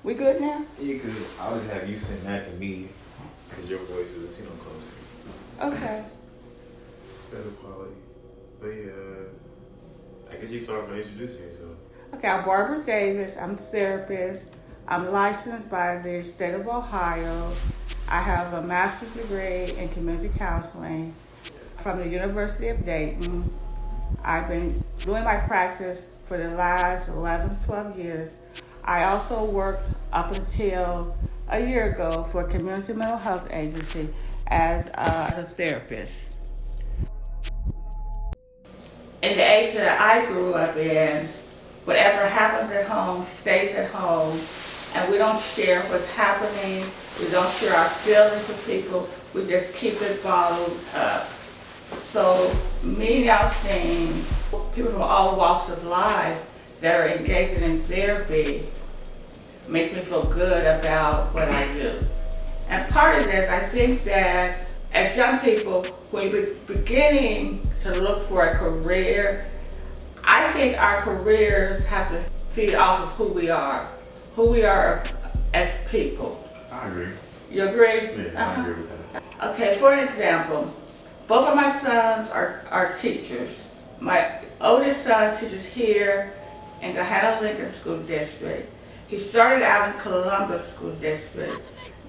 We good now? You could. I'll just have you send that to me because your voice is, closer. Okay. Better quality. But yeah, I guess you start by introducing yourself. Okay, I'm Barbara Davis. I'm a therapist. I'm licensed by the state of Ohio. I have a master's degree in community counseling from the University of Dayton. I've been doing my practice for the last 11, 12 years. I also worked up until a year ago for a community mental health agency as a therapist. In the age that I grew up in, whatever happens at home stays at home, and we don't share what's happening. We don't share our feelings with people. We just keep it bottled up. So me now seeing people from all walks of life that are engaging in therapy makes me feel good about what I do. And part of this, I think that as young people, when we're beginning to look for a career, I think our careers have to feed off of who we are as people. I agree. You agree? Yeah, I agree with that. Okay, for an example, both of my sons are teachers. My oldest son teaches here in the Hannah-Lincoln School District. He started out in Columbus School District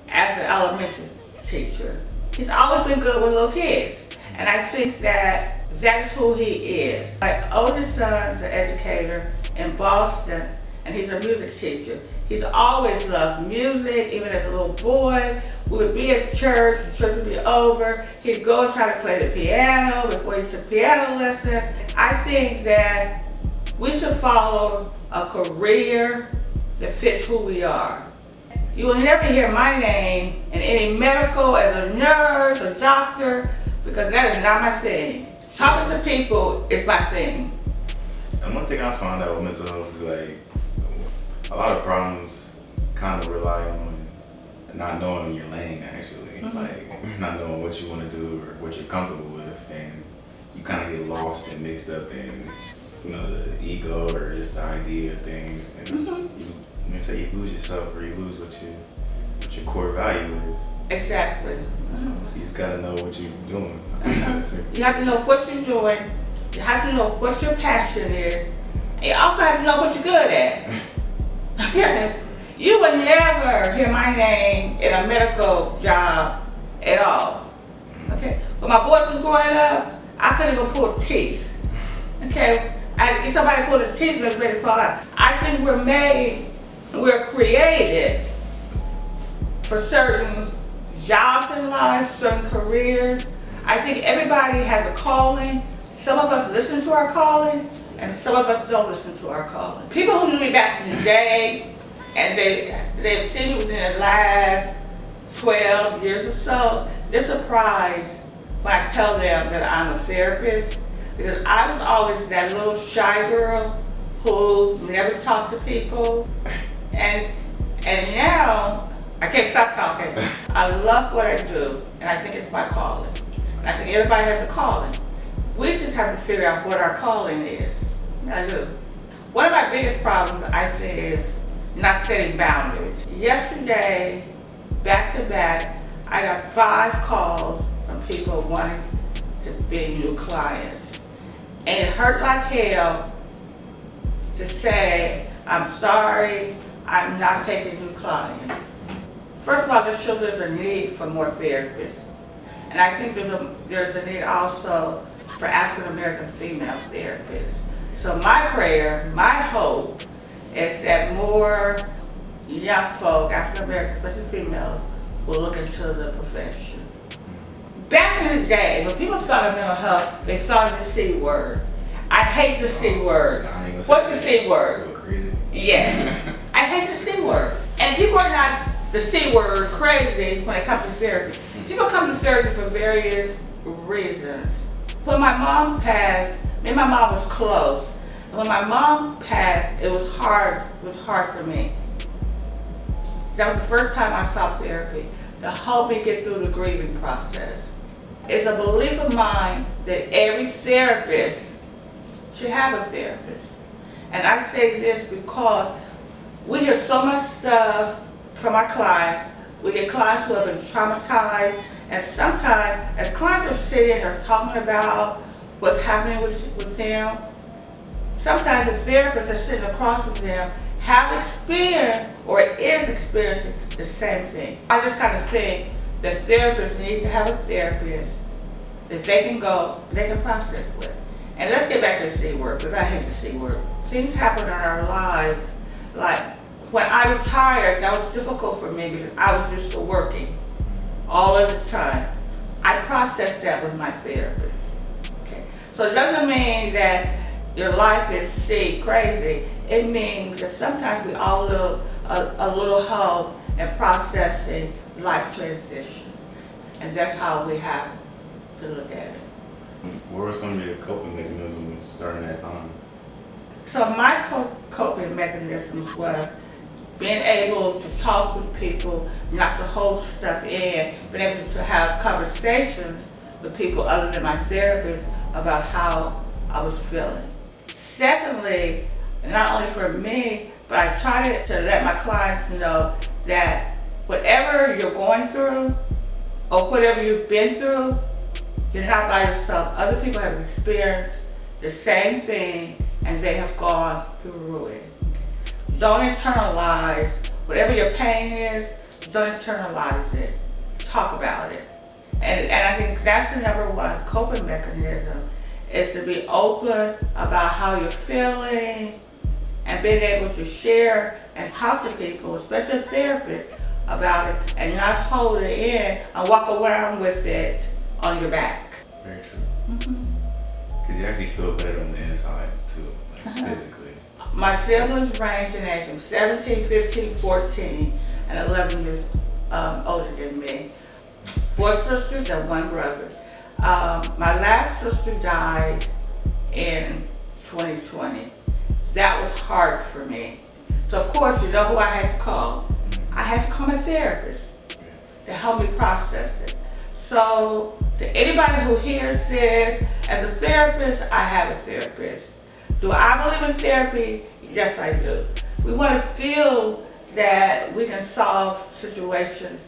as an elementary teacher. He's always been good with little kids, and I think that that's who he is. My oldest son's an educator in Boston, and he's a music teacher. He's always loved music, even as a little boy. We would be at church, the church would be over. He'd go and try to play the piano before he took piano lessons. I think that we should follow a career that fits who we are. You will never hear my name in any medical as a nurse or doctor, because that is not my thing. Talking to people is my thing. And one thing I found out with mental health is like a lot of problems kind of rely on not knowing your lane, actually. Like not knowing what you want to do or what you're comfortable with, and you kind of get lost and mixed up in the ego or just the idea of things, and you say you lose yourself or you lose what your core value is. Exactly. So you just gotta know what you're doing. You have to know what you're doing. You have to know what your passion is. And you also have to know what you're good at. Okay? You would never hear my name in a medical job at all. Okay? When my boys was growing up, I couldn't even pull teeth. Okay? I had to get somebody to pull his teeth and it was ready to fall out. I think we're created for certain jobs in life, certain careers. I think everybody has a calling. Some of us listen to our calling, and some of us don't listen to our calling. People who knew me back in the day, and they've seen me within the last 12 years or so, they're surprised when I tell them that I'm a therapist, because I was always that little shy girl who never talked to people, and now I can't stop talking. I love what I do, and I think it's my calling. And I think everybody has a calling. We just have to figure out what our calling is. I do. One of my biggest problems, I think, is not setting boundaries. Yesterday, back to back, I got 5 calls from people wanting to be new clients. And it hurt like hell to say, I'm sorry, I'm not taking new clients. First of all, this shows there's a need for more therapists. And I think there's a need also for African American female therapists. So my prayer, my hope, is that more young folk, African American, especially females, will look into the profession. Back in the day, when people thought of mental health, they thought of the C word. I hate the C word. What's the C word? Yes. I hate the C word. And people are not the C word crazy when it comes to therapy. People come to therapy for various reasons. When my mom passed, me and my mom was close. And when my mom passed, it was hard for me. That was the first time I saw therapy to help me get through the grieving process. It's a belief of mine that every therapist should have a therapist. And I say this because We hear so much stuff from our clients. We get clients who have been traumatized, and sometimes as clients are sitting or talking about what's happening with them, sometimes the therapist that's sitting across from them have experienced or is experiencing the same thing. I just kind of think that therapists need to have a therapist that they can go, they can process with. And let's get back to the C word, because I hate the C word. Things happen in our lives, like when I was tired, that was difficult for me because I was used to working all of the time. I processed that with my therapist. Okay? So it doesn't mean that your life is crazy. It means that sometimes we all need a little help in processing life transitions. And that's how we have to look at it. What were some of your coping mechanisms during that time? So my coping mechanisms was being able to talk with people, not to hold stuff in, being able to have conversations with people other than my therapist about how I was feeling. Secondly, not only for me, but I try to let my clients know that whatever you're going through or whatever you've been through, you're not by yourself. Other people have experienced the same thing and they have gone through it. Don't internalize whatever your pain is, don't internalize it. Talk about it. And I think that's the number one coping mechanism, is to be open about how you're feeling and being able to share and talk to people, especially therapists, about it and not hold it in and walk around with it on your back. Very true. Because you actually feel better on the inside too, like physically. My siblings ranged in age from 17, 15, 14, and 11 years older than me. 4 sisters and 1 brother. My last sister died in 2020. That was hard for me. So of course, you know who I had to call? I had to call my therapist to help me process it. So to anybody who hears this, as a therapist, I have a therapist. Do I believe in therapy? Yes, I do. We want to feel that we can solve situations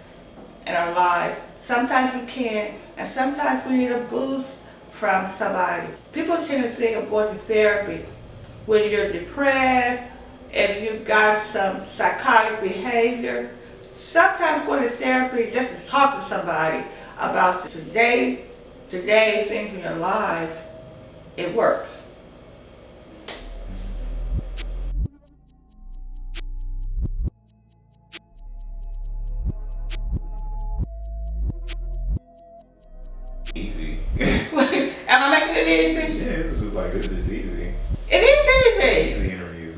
in our lives. Sometimes we can, and sometimes we need a boost from somebody. People tend to think of going to therapy when you're depressed, if you've got some psychotic behavior. Sometimes going to therapy just to talk to somebody about today things in your life, it works. Easy. Am I making it easy? Yeah, this is easy. It is easy. Easy interview.